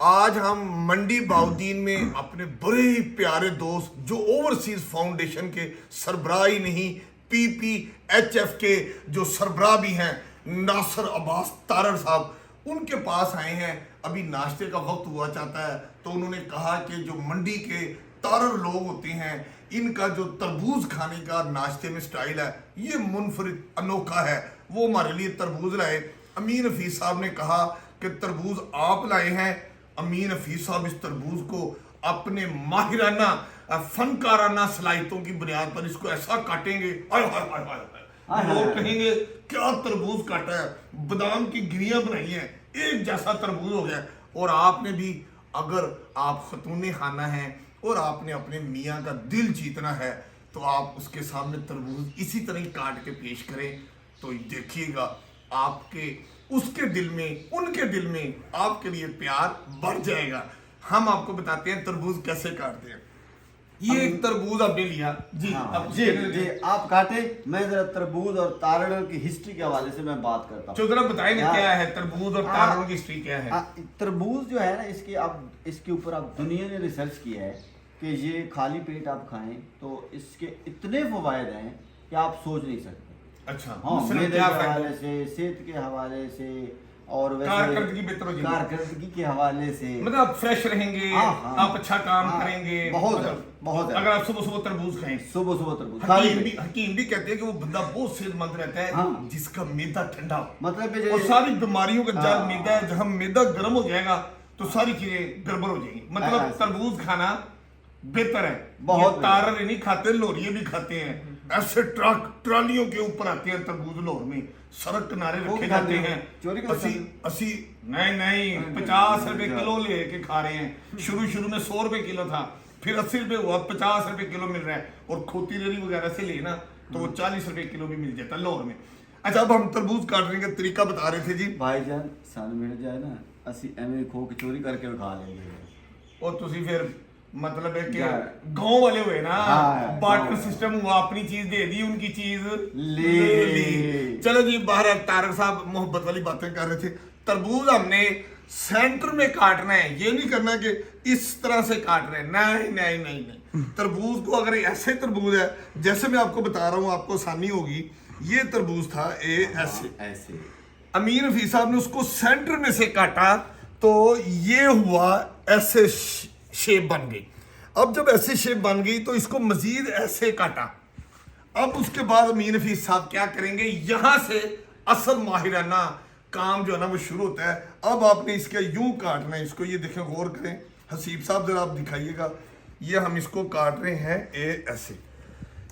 آج ہم منڈی باؤدین میں اپنے بڑے ہی پیارے دوست جو اوورسیز فاؤنڈیشن کے سربراہ ہی نہیں PPHF کے جو سربراہ بھی ہیں ناصر عباس تارڑ صاحب، ان کے پاس آئے ہیں۔ ابھی ناشتے کا وقت ہوا چاہتا ہے تو انہوں نے کہا کہ جو منڈی کے تارڑ لوگ ہوتے ہیں ان کا جو تربوز کھانے کا ناشتے میں سٹائل ہے یہ منفرد انوکھا ہے، وہ ہمارے لیے تربوز لائے۔ امین حفیظ صاحب نے کہا کہ تربوز آپ لائے ہیں۔ امین حفیظ صاحب اس تربوز کو اپنے ماہرانہ فنکارانہ صلاحیتوں کی بنیاد پر اس کو ایسا کاٹیں گے، لوگ کہیں گے کیا تربوز کاٹا ہے، بادام کی گریاں بنائی ہیں، ایک جیسا تربوز ہو گیا۔ اور آپ نے بھی، اگر آپ خاتون خانہ ہیں اور آپ نے اپنے میاں کا دل جیتنا ہے تو آپ اس کے سامنے تربوز اسی طرح ہی کاٹ کے پیش کریں تو دیکھیے گا آپ کے اس کے دل میں، ان کے دل میں آپ کے لیے پیار بڑھ جائے گا۔ ہم آپ کو بتاتے ہیں تربوز کیسے کاٹتے ہیں۔ یہ ایک تربوز آپ نے لیا جی، جی آپ کاٹیں، میں ذرا تربوز اور تارڑ کی ہسٹری کے حوالے سے میں بات کرتا ہوں۔ ذرا بتائیں نا کیا ہے تربوز اور تارڑ کی ہسٹری کیا ہے؟ تربوز جو ہے نا اس کے اوپر اب دنیا نے ریسرچ کیا ہے کہ یہ خالی پیٹ آپ کھائیں تو اس کے اتنے فوائد ہیں کہ آپ سوچ نہیں سکتے۔ اچھا، ہاں، معدے کے حوالے سے، صحت کے حوالے سے، اور کارکردگی کے حوالے سے، مطلب فریش رہیں گے، آپ اچھا کام کریں گے، بہت اگر آپ صبح تربوز کھائیں۔ صبح تربوز حکیم بھی کہتے ہیں کہ وہ بندہ بہت صحت مند رہتا ہے جس کا میدا ٹھنڈا ہو، مطلب اور ساری بیماریوں کا جڑ میدا ہے۔ جہاں میدا گرم ہو جائے گا تو ساری چیزیں گڑبڑ ہو جائیں گی۔ مطلب تربوز کھانا بہتر ہے۔ بہت تارڑ نہیں کھاتے، لوریے بھی کھاتے ہیں، ایسے ٹرالیوں کے اوپر آتے ہیں تربوز لاہور میں، سڑک کنارے رکھے جاتے ہیں۔ اسی نہیں 50 روپے کلو لے کے کھا رہے ہیں۔ شروع میں 100 روپے کلو تھا، پھر 80 روپے ہوا، 50 روپے کلو مل رہا ہے، اور کھوتی ریڑھی وغیرہ سے لینا تو وہ 40 روپے کلو بھی مل جاتا ہے لاہور میں۔ اچھا، اب ہم تربوز کاٹنے کا طریقہ بتا رہے تھے جی۔ بھائی جان سان مل جائے نا اسی ایویں کھو کے چوری کر کے کھا لیں گے، اور تسی پھر مطلب ہے کہ گاؤں والے ہوئے نا، بارٹر سسٹم ہوا، اپنی چیز دے دی، ان کی چیز لے لی۔ چلو جی، باہر تارڑ صاحب محبت والی باتیں کر رہے تھے۔ تربوز ہم نے سینٹر میں کاٹنا ہے، یہ نہیں کرنا کہ اس طرح سے کاٹ رہے ہیں، نہیں۔ تربوز کو اگر ایسے تربوز ہے جیسے میں آپ کو بتا رہا ہوں، آپ کو آسانی ہوگی۔ یہ تربوز تھا ایسے، امین حفیظ صاحب نے اس کو سینٹر میں سے کاٹا تو یہ ہوا ایسے شیپ بن گئی۔ اب جب ایسے شیپ بن گئی تو اس کو مزید ایسے کاٹا۔ اب اس کے بعد امین حفیظ صاحب کیا کریں گے، یہاں سے اصل ماہرانہ کام جو ہے نا وہ شروع ہوتا ہے۔ اب آپ نے اس کا یوں کاٹنا ہے، اس کو یہ دیکھیں، غور کریں، حسیب صاحب ذرا آپ دکھائیے گا۔ یہ ہم اس کو کاٹ رہے ہیں ایسے،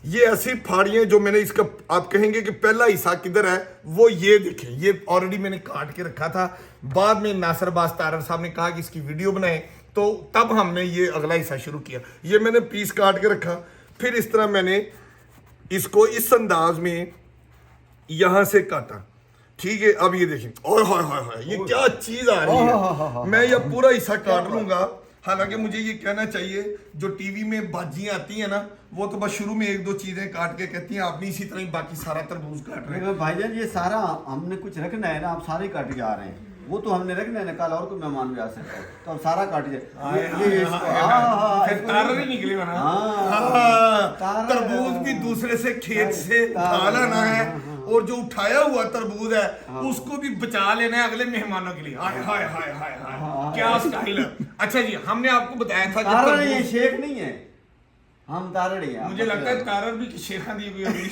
یہ ایسی پھاڑیاں جو میں نے اس کا، آپ کہیں گے کہ پہلا حصہ کدھر ہے، وہ یہ دیکھیں، یہ آلریڈی میں نے کاٹ کے رکھا تھا۔ بعد میں ناصر عباس تارڑ صاحب نے کہا کہ اس کی ویڈیو بنائیں تو تب ہم نے یہ اگلا حصہ شروع کیا۔ یہ میں نے پیس کاٹ کے رکھا، پھر اس طرح میں نے اس کو اس انداز میں یہاں سے کاٹا، ٹھیک ہے۔ اب یہ دیکھیں، اوہ یہ کیا چیز آ رہی ہے، میں یہ پورا حصہ کاٹ لوں گا۔ حالانکہ مجھے یہ کہنا چاہیے، جو ٹی وی میں باجیاں آتی ہیں نا، وہ تو بس شروع میں 1-2 چیزیں کاٹ کے کہتی ہیں آپ نے اسی طرح ہی باقی سارا تربوز کاٹ رہے ہیں۔ بھائی جان یہ سارا ہم نے کچھ رکھنا ہے نا، آپ سارے کاٹ کے آ رہے ہیں، وہ تو ہم نے رکھنا ہے نا، کل اور کوئی مہمان بھی آ سکتا ہے تو ہم سارا کاٹ جائے۔ تارڑ ہی نکلے گا نا، تربوز بھی دوسرے سے کھیت سے اٹھا لانا ہے، اور جو اٹھایا ہوا تربوز ہے اس کو بھی بچا لینا ہے اگلے مہمانوں کے لیے۔ ہائے کیا سٹائل ہے۔ اچھا جی، ہم نے آپ کو بتایا تھا کہ تارڑ یہ شیخ نہیں ہے، ہم تارڑ ہیں۔ مجھے لگتا ہے تارڑ بھی شیخاں دی ہوئی ہوگی۔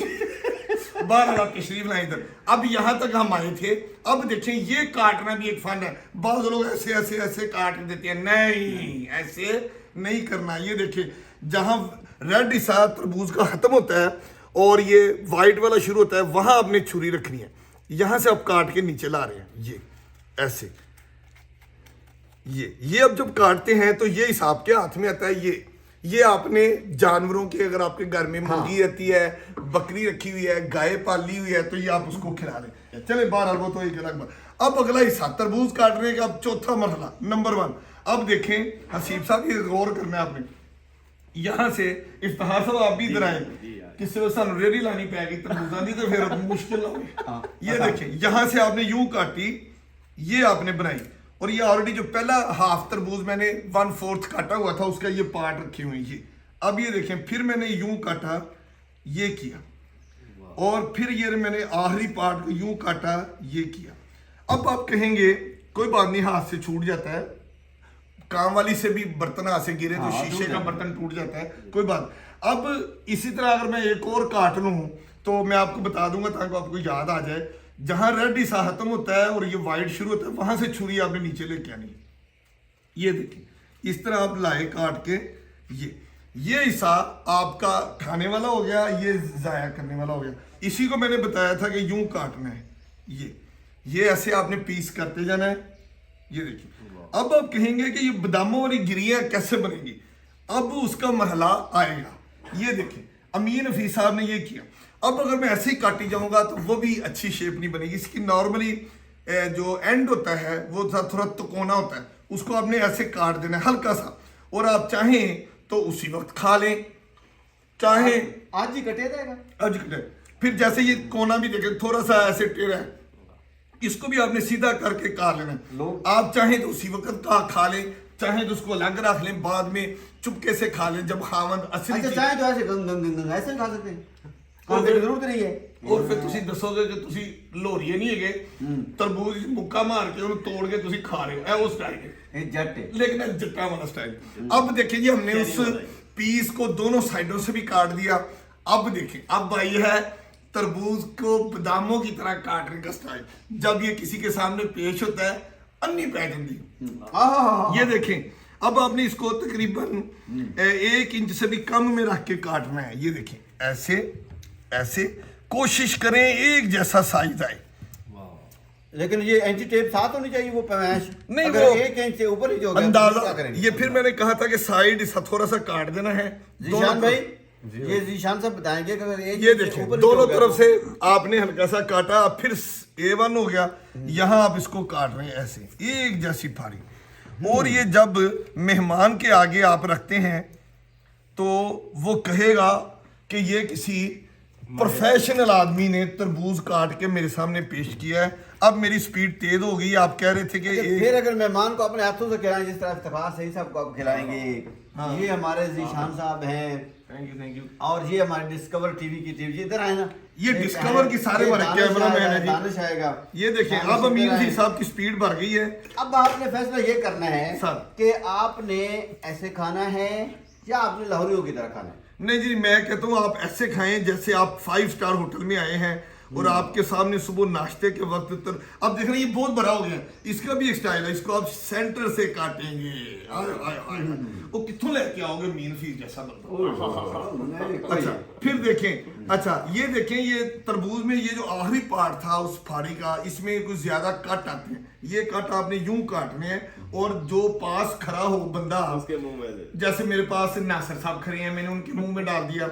بہرحال آپ تشریف لائیں ادھر۔ اب یہاں تک ہم آئے تھے، اب دیکھیں یہ کاٹنا بھی ایک فن ہے۔ بعض لوگ ایسے کاٹ دیتے ہیں، نہیں ایسے نہیں کرنا۔ یہ دیکھیں، جہاں ریڈ حصہ تربوز کا ختم ہوتا ہے اور یہ وائٹ والا شروع ہوتا ہے، وہاں آپ نے چھری رکھنی ہے۔ یہاں سے آپ کاٹ کے نیچے لا رہے ہیں، یہ ایسے، یہ اب جب کاٹتے ہیں تو یہ حساب کے ہاتھ میں آتا ہے۔ یہ آپ نے جانوروں کے، اگر آپ کے گھر میں مرغی رہتی ہے، بکری رکھی ہوئی ہے، گائے پالی ہوئی ہے تو یہ آپ اس کو کھلا لیں۔ چلے بہرحال وہ تو ایک الگ بات۔ اب اگلا حصہ تربوز کاٹنے کا، اب چوتھا مرحلہ، نمبر 1۔ اب دیکھیں حسیب صاحب، یہ غور کرنا ہے آپ نے، یہاں سے افتخار صاحب آپ بھی ادھر آئے، کسی کو سانو ریڑھی لانی پائے گی تربوزاں دی تو پھر مشکل ہوگی۔ یہ دیکھیں، یہاں سے آپ نے یوں کاٹی، یہ آپ نے بنائی، और ये ऑलरेडी जो पहला हाफ तरबूज मैंने 1/4 काटा हुआ था उसका ये पार्ट रखे हुए हैं ये। अब ये देखें फिर मैंने यूं काटा, ये किया, और फिर ये मैंने आखिरी पार्ट को यूं काटा, ये किया। अब आप कहेंगे कोई बात नहीं, हाथ से छूट जाता है, काम वाली से भी बर्तन हाथ से गिरे तो शीशे का बर्तन टूट जाता है, कोई बात। अब इसी तरह अगर मैं एक और काट लूं तो मैं आपको बता दूंगा ताकि आपको याद आ जाए, जहां रेड हिस्सा खत्म होता है और ये वाइट शुरू होता है वहां से छुरी आपने नीचे लेके आनी है। ये देखिए इस तरह आप लाए काट के, ये हिस्सा आपका खाने वाला हो गया, ये जाया करने वाला हो गया। इसी को मैंने बताया था कि यूं काटना है, ये ऐसे आपने पीस करते जाना है। ये देखिए अब आप कहेंगे कि ये बादामों वाली गिरियां कैसे बनेंगी, अब उसका मरहला आएगा। ये देखिए अमीन हफीज साहब ने ये किया। अब अगर मैं ऐसे ही काटी जाऊंगा तो वो भी अच्छी शेप नहीं बनेगी। इसकी नॉर्मली जो एंड होता है वो थोड़ा तिकोना होता है, उसको आपने ऐसे काट देना है हल्का सा, और आप चाहें तो उसी वक्त खा लें, चाहे आज ही कटे जाएगा, आज कटे। फिर जैसे ये कोना भी देखें थोड़ा सा ऐसे टेढ़ा है, इसको भी आपने सीधा करके काट लेना है। आप चाहें तो उसी वक्त खा लें, चाहे तो उसको अलग रख लें, बाद में चुपके से खा लें जब खावंद असली अच्छा चाहे तो ऐसे गंग गंग गंग ऐसे खा सकते हैं, खाने की जरूरत नहीं है। और फिर ਤੁਸੀਂ ਦੱਸੋਗੇ ਕਿ ਤੁਸੀਂ ਲੋਰੀਏ ਨਹੀਂ ਹੈਗੇ, ਤਰਬੂਜ ਮੁੱਕਾ ਮਾਰ ਕੇ ਉਹਨੂੰ ਤੋੜ ਕੇ ਤੁਸੀਂ ਖਾ ਰਹੇ ਹੋ, ਇਹ ਉਹ ਸਟਾइल है, ये जट है। लेकिन ये जट्टा वाला स्टाइल। अब देखिए जी हमने उस पीस को दोनों साइडों से भी काट दिया। अब देखिए अब आई है तरबूज को बादामों की तरह काटने का स्टाइल। जब ये किसी के सामने पेश होता है अन्नी पै जाती। ये देखें अब आपने इसको तकरीबन 1 इंच से भी कम में रख के काटना है। ये देखें ऐसे ऐसे कोशिश करें एक जैसा साइज आए। लेकिन ये एंटी टेप साथ होनी चाहिए, वो पैमाइश नहीं, अगर वो 1 इंच से ऊपर ही जो अंदाजा। ये फिर मैंने कहा था कि साइड थोड़ा सा काट देना है। जीशान भाई ये जीशान साहब बताएंगे कि अगर 1 ये देखिए दोनों तरफ से आपने हल्का सा काटा, अब फिर A1 हो गया, यहाँ आप इसको काट रहे हैं ऐसे एक जैसी फाड़ी। और ये जब मेहमान के आगे आप रखते हैं तो वो कहेगा कि ये किसी प्रोफेशनल आदमी ने तरबूज काट के मेरे सामने पेश किया है। अब मेरी स्पीड तेज हो गई। आप कह रहे थे कि फिर अगर मेहमान को अपने हाथों से खिलाएं, जिस तरह इफ्तिखार सही साहब को आप खिलाएंगे। ये हमारे जीशान साहब हैं, थैंक यू। और ये हमारे डिस्कवर टीवी की टीवी, इधर आए ना, ये डिस्कवर की सारे हमारे कैमरा मैन है जी, दानिश आएगा। ये देखिए अब अमीन जी साहब की स्पीड बढ़ गई है। अब आपने फैसला ये करना है कि आपने ऐसे खाना है या आपने लाहौरियों की तरह खाना है। नहीं जी मैं कहता हूँ आप ऐसे खाएं जैसे आप 5 स्टार होटल में आए हैं और आपके सामने सुबह नाश्ते के वक्त अब देख रहे हैं ये बहुत बड़ा हो गया। इसका भी एक स्टाइल है, इसको आप सेंटर से काटेंगे। वो कित्थों लेके आओगे मीन फीस जैसा बंदा। अच्छा फिर देखें, अच्छा ये देखें ये तरबूज में ये जो आखिरी पार्ट था उस फाड़ी का, इसमें कुछ ज्यादा कट आते हैं। ये कट आपने यूं काटने हैं और जो पास खड़ा हो बंदा उसके मुंह में, जैसे मेरे पास नासिर साहब खड़े हैं मैंने उनके मुंह में डाल दिया,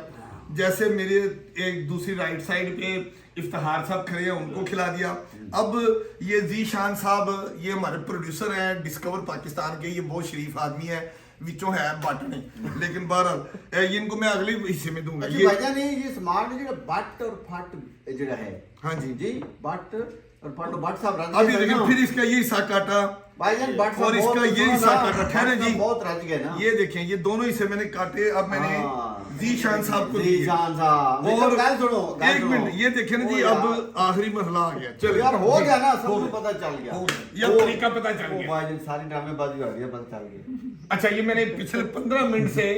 जैसे मेरे एक दूसरी राइट साइड पे इफ्तिखार साहब खड़े हैं उनको खिला दिया। अब ये जीशान साहब ये हमारे प्रोड्यूसर हैं डिस्कवर पाकिस्तान के, ये बहुत शरीफ आदमी है, विचों है बट नहीं, लेकिन बहरहाल इनको मैं अगले हिस्से में दूंगा। ये भाईजान ये स्मार्ट जो बट और फट जो है, हाँ जी जी बट और फट, बट साहब अभी देखिए फिर इसका ये हिस्सा काटा भाईजान, बट और इसका ये हिस्सा काटा। ठहरे जी बहुत रच गए ना। ये देखें ये दोनों हिस्से मैंने काटे। अब मैंने जीशान साहब को जीशान साहब और गाल सुनो, एक मिनट ये देखें ना जी अब आखिरी मरहला आ गया। चलो यार हो गया ना, सबको पता चल गया, ये तरीका पता चल गया। भाईजान सारी ड्रामेबाजी हो गई, पता चल गया। अच्छा ये मैंने पिछले 15 मिनट से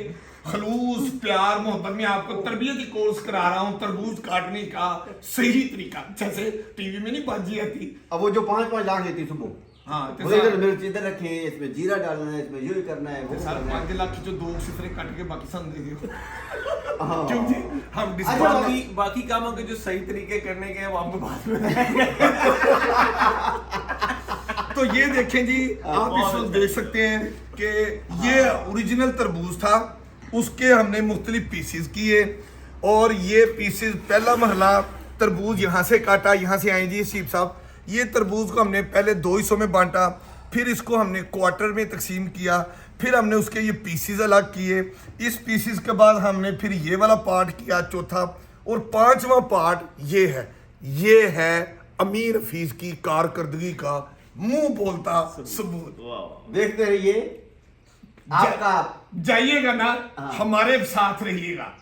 खलूस प्यार मोहब्बत में आपको तरबियती कोर्स करा रहा हूँ तरबूज काटने का सही तरीका, जैसे टीवी में नहीं बाजी आती। अब वो जो 5-5 लाख लेती सुबह, हाँ इधर मिर्च इधर रखे, इसमें जीरा डालना है, इसमें यूं करना है, वो सर करना है। 5 लाख की जो 2 सिफरे कट के बाकी सब दे दियो। हाँ। क्योंकि हम अच्छा, बाकी कामों के जो सही तरीके करने के वो आपको बाद में तो ये देखें जी आप इस वक्त देख सकते हैं कि ये ओरिजिनल तरबूज था, उसके हमने मुख्तलिफ पीसेस किए और ये पीसेस पहला मरहला तरबूज यहाँ से काटा, यहाँ से आए जी सीप साहब। ये तरबूज को हमने पहले 2 हिस्सों में बांटा, फिर इसको हमने क्वार्टर में तकसीम किया, फिर हमने उसके ये पीसेस अलग किए। इस पीसेस के बाद हमने फिर ये वाला पार्ट किया चौथा, और 5वां पार्ट ये है अमीन हफीज की कारकर्दगी का मुंह बोलता सबूत। देखते रहिए आपका जाइएगा ना, हाँ। हमारे साथ रहिएगा।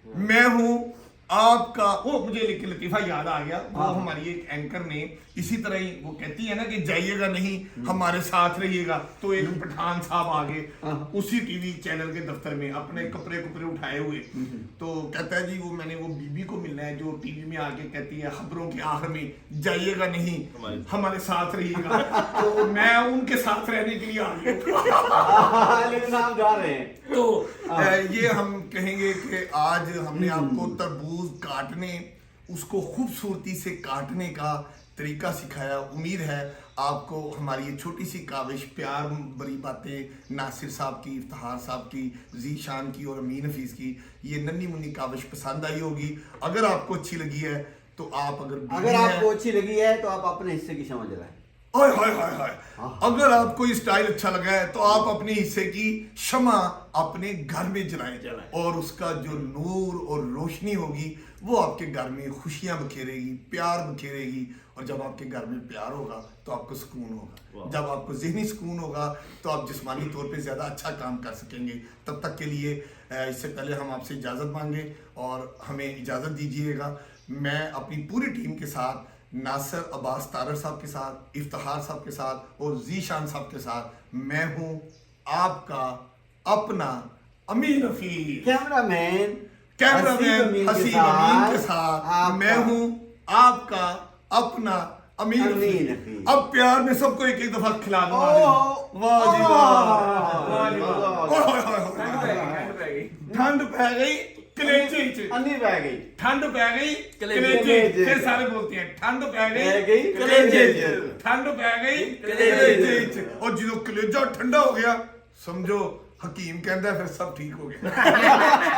मैं हूँ आपका, वो मुझे लतीफा याद आ गया, वो हाँ। हमारी एक एंकर ने इसी तरह ही वो कहती है ना कि जाइएगा नहीं हमारे साथ रहिएगा, तो एक पठान साहब आ गए हाँ। उसी टीवी चैनल के दफ्तर में अपने कपड़े कुपड़े उठाए हुए, तो कहता है जी वो मैंने वो बीबी को मिलना है जो टीवी में आके कहती है खबरों के आखिर में जाइएगा नहीं हमारे साथ रहिएगा। तो मैं उनके साथ रहने के लिए आ गया। लेकिन आप जा रहे हैं तो ये हम कहेंगे कि आज हमने आपको तरबूज काटने, उसको खूबसूरती से काटने का तरीका सिखाया। उम्मीद है आपको हमारी ये छोटी सी काविश, प्यार भरी बातें नासिर साहब की, इफ्तिखार साहब की, ज़ीशान की और अमीन हफीज़ की, ये नन्ही मुन्नी काविश पसंद आई होगी। अगर आपको अच्छी लगी है तो आप अगर आपको अच्छी लगी है तो आप अपने हिस्से की क्षमा जलाएं। हाय हाय हाय हाय, अगर आपको ये स्टाइल अच्छा लगा है तो आप अपने हिस्से की शमा अपने घर में जलाएं और उसका जो नूर और रोशनी होगी वो आपके घर में खुशियां बखेरेगी, प्यार बखेरेगी। और जब आपके घर में प्यार होगा तो आपको सुकून होगा, जब आपको ज़हनी सुकून होगा तो आप जिस्मानी तौर पे ज़्यादा अच्छा काम कर सकेंगे। तब तक के लिए इससे पहले हम आपसे इजाज़त मांगे और हमें इजाज़त दीजिएगा। मैं अपनी पूरी टीम के साथ, नासिर अब्बास तारर साहब के साथ, इफ्तिखार साहब के साथ और ज़ीशान साहब के साथ, मैं हूँ आपका अपना अमीन हफीज, कैमरामैन हसीब अमीन के साथ मैं हूँ आपका अपना अमीन हफीज। अब प्यार में सबको एक एक दफा खिला दो। वाह जी वाह, ठंड पै गई कलेजे च, अन्नी बह गई, ठंड पै गई कलेजे कलेजे, फिर सारे बोलते हैं ठंड पै गई कलेजे च, ठंड पै गई कलेजे च। और जो कलेजा ठंडा हो गया समझो हकीम कहता है फिर सब ठीक हो गया।